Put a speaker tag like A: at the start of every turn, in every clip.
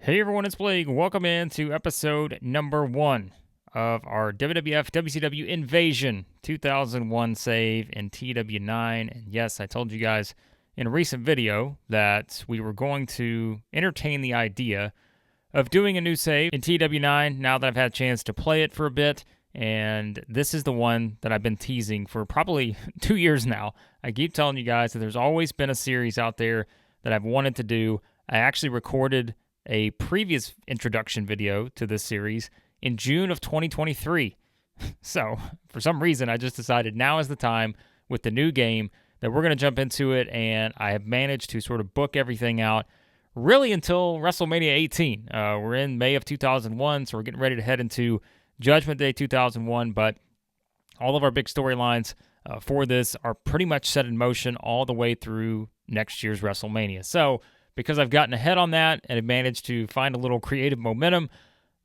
A: Hey everyone, it's Blake. Welcome in to episode number 1 of our WWF WCW Invasion 2001 save in TEW9. And yes, I told you guys in a recent video that we were going to entertain the idea of doing a new save in TEW9 now that I've had a chance to play it for a bit. And this is the one that I've been teasing for probably 2 years now. I keep telling you guys that there's always been a series out there that I've wanted to do. I actually recorded a previous introduction video to this series in June of 2023. So, for some reason, I just decided now is the time with the new game that we're going to jump into it, and I have managed to sort of book everything out really until WrestleMania 18. We're in May of 2001, so we're getting ready to head into Judgment Day 2001, but all of our big storylines for this are pretty much set in motion all the way through next year's WrestleMania. So, because I've gotten ahead on that and have managed to find a little creative momentum,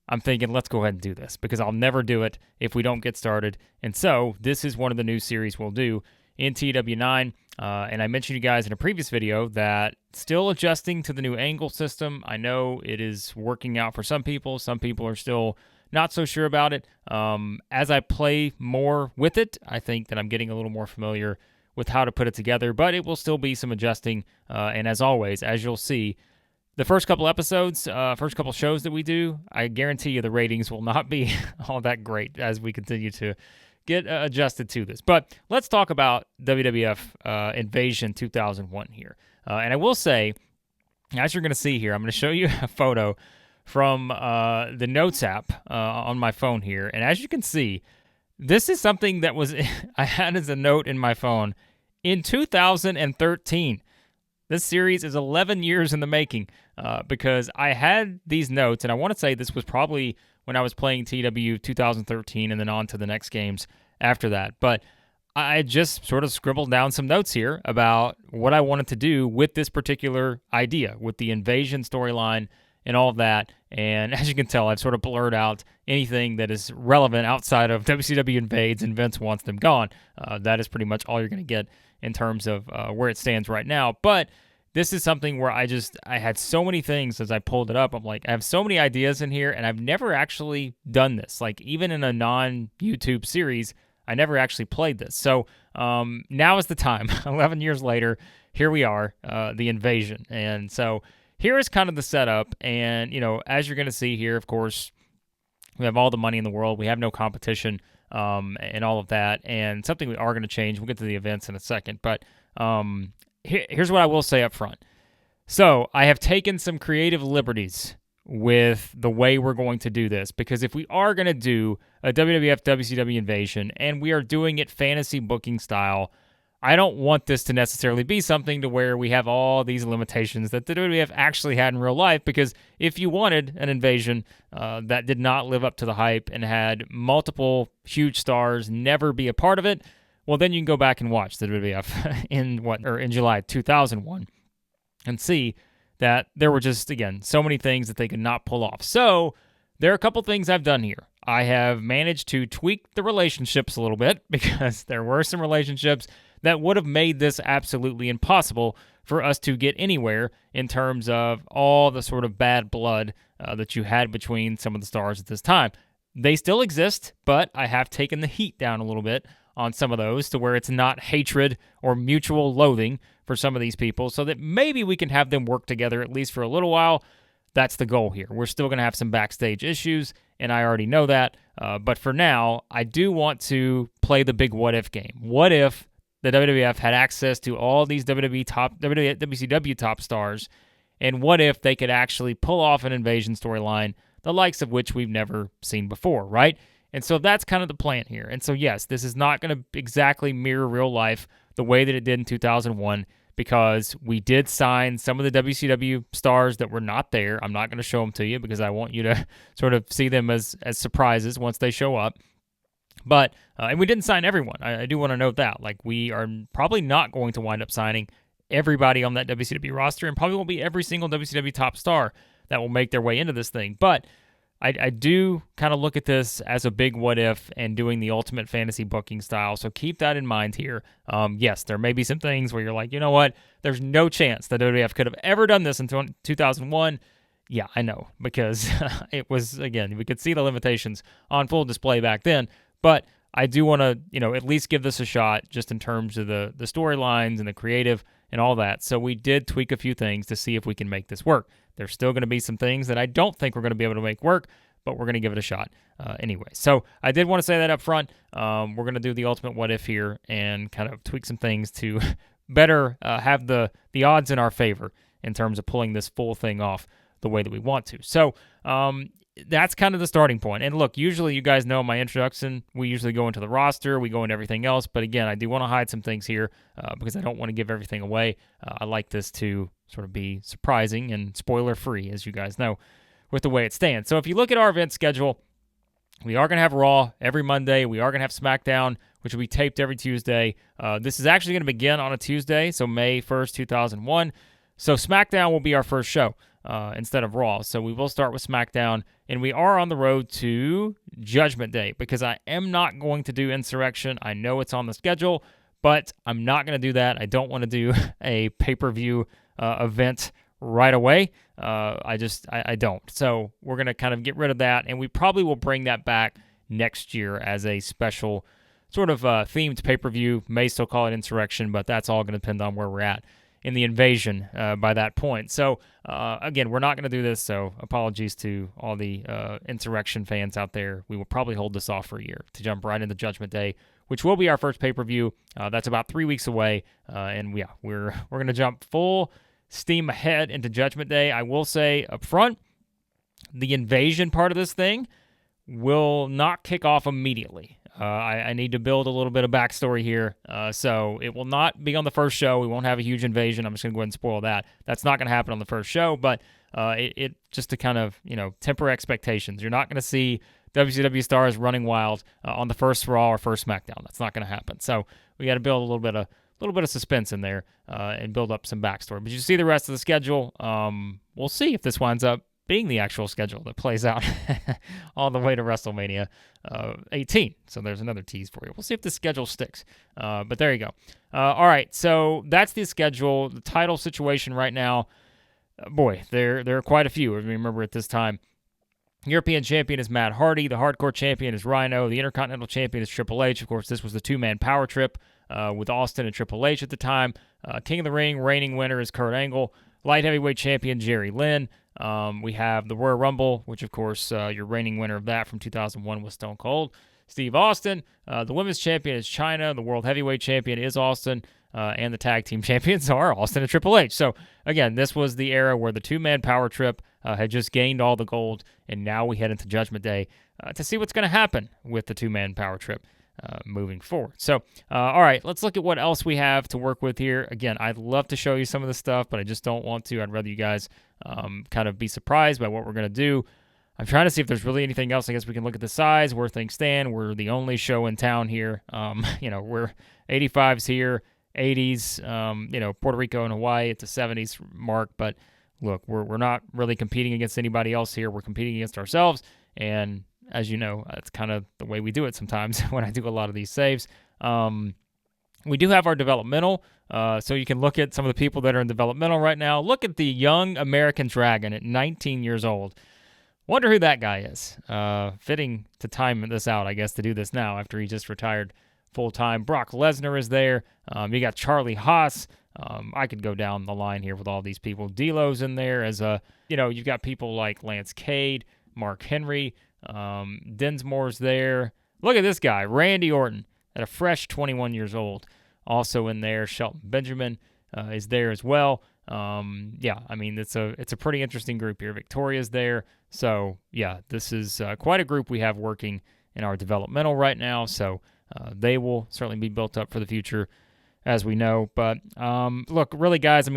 A: I'm thinking, let's go ahead and do this, because I'll never do it if we don't get started. And so this is one of the new series we'll do in TW9. And I mentioned you guys in a previous video that still adjusting to the new angle system. I know it is working out for some people. Some people are still not so sure about it. As I play more with it, I think that I'm getting a little more familiar with how to put it together, but it will still be some adjusting. And as always, as you'll see, the first couple episodes, first couple shows that we do, I guarantee you the ratings will not be all that great as we continue to get adjusted to this. But let's talk about WWF Invasion 2001 here. And I will say, as you're going to see here, I'm going to show you a photo from the Notes app on my phone here. And as you can see, this is something that was I had as a note in my phone in 2013. This series is 11 years in the making because I had these notes, and I want to say this was probably when I was playing TW 2013 and then on to the next games after that. But I just sort of scribbled down some notes here about what I wanted to do with this particular idea, with the invasion storyline and all of that. And as you can tell, I've sort of blurred out anything that is relevant outside of WCW invades and Vince wants them gone. That is pretty much all you're going to get in terms of where it stands right now. But this is something where I had so many things as I pulled it up. I'm like, I have so many ideas in here, and I've never actually done this. Like, even in a non-YouTube series, I never actually played this. So now is the time. 11 years later, here we are, the invasion. And so here is kind of the setup, and, as you're going to see here, of course, we have all the money in the world. We have no competition and all of that, and something we are going to change. We'll get to the events in a second, but here's what I will say up front. So I have taken some creative liberties with the way we're going to do this, because if we are going to do a WWF WCW invasion, and we are doing it fantasy booking style, I don't want this to necessarily be something to where we have all these limitations that the WWF actually had in real life, because if you wanted an invasion that did not live up to the hype and had multiple huge stars never be a part of it, well, then you can go back and watch the WWF in July 2001 and see that there were just, again, so many things that they could not pull off. So there are a couple things I've done here. I have managed to tweak the relationships a little bit, because there were some relationships that would have made this absolutely impossible for us to get anywhere in terms of all the sort of bad blood that you had between some of the stars at this time. They still exist, but I have taken the heat down a little bit on some of those to where it's not hatred or mutual loathing for some of these people, so that maybe we can have them work together at least for a little while. That's the goal here. We're still going to have some backstage issues, and I already know that, but for now, I do want to play the big what-if game. What if the WWF had access to all these WCW top stars, and what if they could actually pull off an invasion storyline, the likes of which we've never seen before, right? And so that's kind of the plan here. And so yes, this is not going to exactly mirror real life the way that it did in 2001, because we did sign some of the WCW stars that were not there. I'm not going to show them to you because I want you to sort of see them as surprises once they show up. But, and we didn't sign everyone. I do want to note that. Like, we are probably not going to wind up signing everybody on that WCW roster, and probably won't be every single WCW top star that will make their way into this thing. But I do kind of look at this as a big what if and doing the ultimate fantasy booking style. So keep that in mind here. Yes, there may be some things where you're like, you know what? There's no chance that WWF could have ever done this in 2001. Yeah, I know, because it was, again, we could see the limitations on full display back then, but I do want to, at least give this a shot just in terms of the storylines and the creative and all that. So we did tweak a few things to see if we can make this work. There's still going to be some things that I don't think we're going to be able to make work, but we're going to give it a shot anyway. So I did want to say that up front. We're going to do the ultimate what if here and kind of tweak some things to better have the odds in our favor in terms of pulling this full thing off the way that we want to. So that's kind of the starting point. And look, usually you guys know my introduction, we usually go into the roster, we go into everything else. But again, I do want to hide some things here because I don't want to give everything away. I like this to sort of be surprising and spoiler-free, as you guys know, with the way it stands. So if you look at our event schedule, we are going to have Raw every Monday. We are going to have SmackDown, which will be taped every Tuesday. This is actually going to begin on a Tuesday, so May 1st, 2001. So SmackDown will be our first show instead of Raw. So we will start with SmackDown, and we are on the road to Judgment Day because I am not going to do Insurrection. I know it's on the schedule, but I'm not going to do that. I don't want to do a pay-per-view event right away. I don't. So we're going to kind of get rid of that, and we probably will bring that back next year as a special sort of themed pay-per-view. May still call it Insurrection, but that's all going to depend on where we're at in the invasion by that point. So, again, we're not going to do this, so apologies to all the Insurrection fans out there. We will probably hold this off for a year to jump right into Judgment Day, which will be our first pay-per-view. That's about 3 weeks away, and yeah, we're going to jump full steam ahead into Judgment Day. I will say up front, the invasion part of this thing will not kick off immediately. I need to build a little bit of backstory here. So it will not be on the first show. We won't have a huge invasion. I'm just going to go ahead and spoil that. That's not going to happen on the first show, but it just to kind of, temper expectations. You're not going to see WCW stars running wild on the first Raw or first SmackDown. That's not going to happen. So we got to build a little bit of suspense in there and build up some backstory. But you see the rest of the schedule. We'll see if this winds up being the actual schedule that plays out all the way to WrestleMania 18. So there's another tease for you. We'll see if the schedule sticks. But there you go. All right, so that's the schedule. The title situation right now, boy, there are quite a few. Remember at this time, European champion is Matt Hardy. The hardcore champion is Rhino. The Intercontinental champion is Triple H. Of course, this was the two-man power trip with Austin and Triple H at the time. King of the Ring, reigning winner is Kurt Angle. Light heavyweight champion Jerry Lynn. We have the Royal Rumble, which, of course, your reigning winner of that from 2001 was Stone Cold Steve Austin. The women's champion is Chyna. The world heavyweight champion is Austin. And the tag team champions are Austin and Triple H. So, again, this was the era where the two-man power trip had just gained all the gold, and now we head into Judgment Day to see what's going to happen with the two-man power trip moving forward. So, all right, let's look at what else we have to work with here. Again, I'd love to show you some of the stuff, but I just don't want to. I'd rather you guys kind of be surprised by what we're going to do. I'm trying to see if there's really anything else. I guess we can look at the size, where things stand. We're the only show in town here. We're 85s here, 80s, Puerto Rico and Hawaii at the 70s mark. But look, we're not really competing against anybody else here. We're competing against ourselves. And as you know, that's kind of the way we do it sometimes when I do a lot of these saves. We do have our developmental, so you can look at some of the people that are in developmental right now. Look at the young American Dragon at 19 years old. Wonder who that guy is. Fitting to time this out, I guess, to do this now after he just retired full-time. Brock Lesnar is there. You got Charlie Haas. I could go down the line here with all these people. D'Lo's in there as you've got people like Lance Cade, Mark Henry, Dinsmore's there. Look at this guy, Randy Orton, at a fresh 21 years old. Also in there, Shelton Benjamin is there as well. It's a pretty interesting group here. Victoria's there. So, yeah, this is quite a group we have working in our developmental right now. So they will certainly be built up for the future, as we know. But look, really, guys,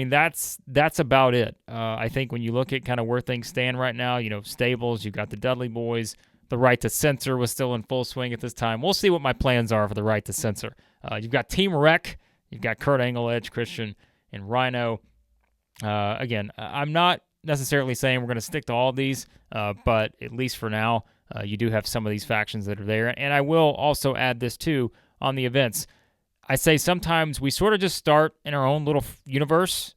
A: that's about it. I think when you look at kind of where things stand right now, stables, you've got the Dudley Boys. The Right to Censor was still in full swing at this time. We'll see what my plans are for the Right to Censor. You've got Team Wreck. You've got Kurt Angle, Edge, Christian, and Rhino. Again, I'm not necessarily saying we're going to stick to all of these, but at least for now, you do have some of these factions that are there. And I will also add this, too, on the events. I say sometimes we sort of just start in our own little universe,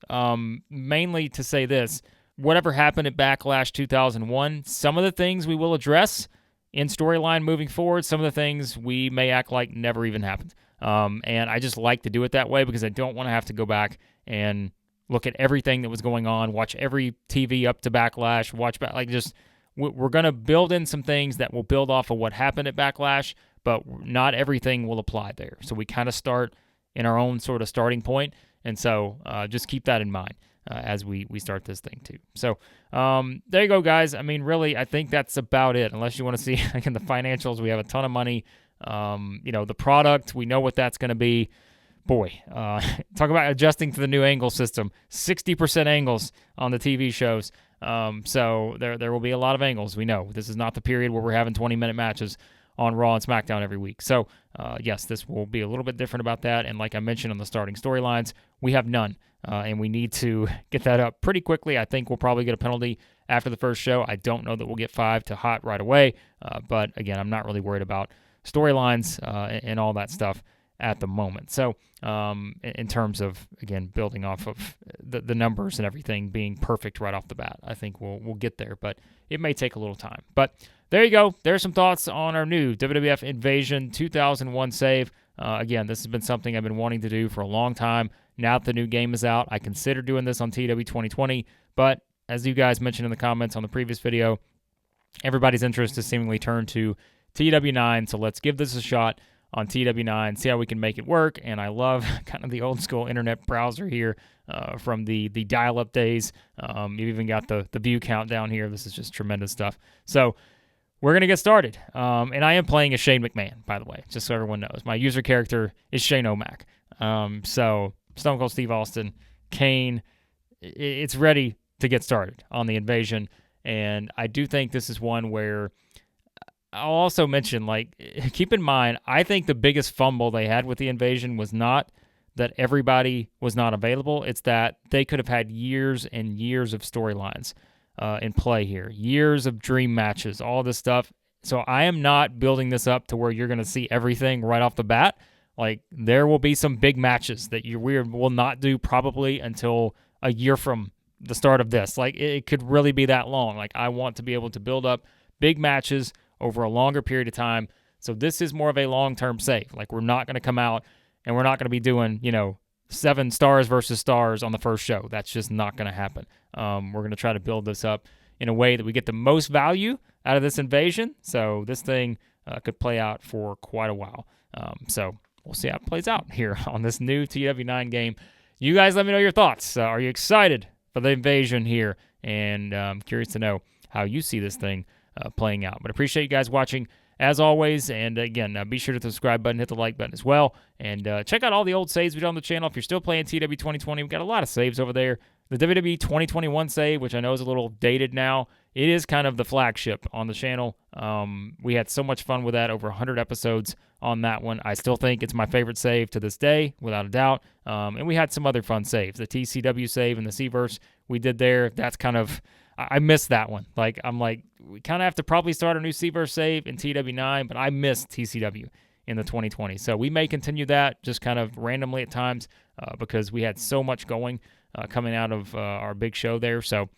A: mainly to say this. whatever happened at Backlash 2001, some of the things we will address in storyline moving forward. Some of the things we may act like never even happened. And I just like to do it that way because I don't want to have to go back and look at everything that was going on, watch every TV up to Backlash, we're going to build in some things that will build off of what happened at Backlash, but not everything will apply there. So we kind of start in our own sort of starting point. And so just keep that in mind as we start this thing too. So there you go, guys. I mean, really, I think that's about it. Unless you want to see in the financials, we have a ton of money. The product, we know what that's going to be. Boy, talk about adjusting to the new angle system. 60% angles on the TV shows. So there will be a lot of angles. We know this is not the period where we're having 20-minute matches on Raw and SmackDown every week. So, yes, this will be a little bit different about that. And like I mentioned on the starting storylines, we have none. And we need to get that up pretty quickly. I think we'll probably get a penalty after the first show. I don't know that we'll get 5 to hot right away. But, again, I'm not really worried about storylines and all that stuff at the moment. So, in terms of, again, building off of the numbers and everything being perfect right off the bat, I think we'll get there. But it may take a little time. But there you go. There's some thoughts on our new WWF Invasion 2001 save. Again, this has been something I've been wanting to do for a long time. Now that the new game is out, I consider doing this on TEW 2020. But as you guys mentioned in the comments on the previous video, everybody's interest has seemingly turned to TEW9. So let's give this a shot on TEW9, see how we can make it work. And I love kind of the old school internet browser here from the dial-up days. You've even got the view count down here. This is just tremendous stuff. So we're going to get started. And I am playing as Shane McMahon, by the way, just so everyone knows. My user character is Shane O'Mac. So Stone Cold Steve Austin, Kane, it's ready to get started on the Invasion. And I do think this is one where I'll also mention, keep in mind, I think the biggest fumble they had with the Invasion was not that everybody was not available. It's that they could have had years and years of storylines in play here, years of dream matches, all this stuff. So I am not building this up to where you're going to see everything right off the bat. There will be some big matches that we will not do probably until a year from the start of this. It could really be that long. I want to be able to build up big matches over a longer period of time. So this is more of a long-term save. We're not going to come out and we're not going to be doing, 7 stars versus stars on the first show. That's just not going to happen. We're going to try to build this up in a way that we get the most value out of this invasion. So this thing could play out for quite a while. So we'll see how it plays out here on this new TW9 game. You guys let me know your thoughts. Are you excited for the invasion here? And I'm curious to know how you see this thing playing out. But appreciate you guys watching as always. And again, be sure to hit the subscribe button, hit the like button as well. And check out all the old saves we did on the channel. If you're still playing TW 2020, we've got a lot of saves over there. The WWE 2021 save, which I know is a little dated now, it is kind of the flagship on the channel. We had so much fun with that, over 100 episodes on that one. I still think it's my favorite save to this day, without a doubt. And we had some other fun saves. The TCW save and the C-Verse we did there, that's kind of, I missed that one. We kind of have to probably start a new C-Verse save in TW9, but I missed TCW in the 2020. So we may continue that just kind of randomly at times because we had so much going coming out of our big show there. So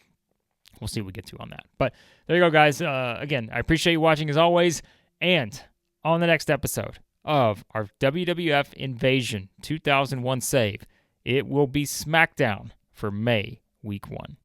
A: we'll see what we get to on that. But there you go, guys. Again, I appreciate you watching as always. And on the next episode of our WWF Invasion 2001 save, it will be SmackDown for May Week 1.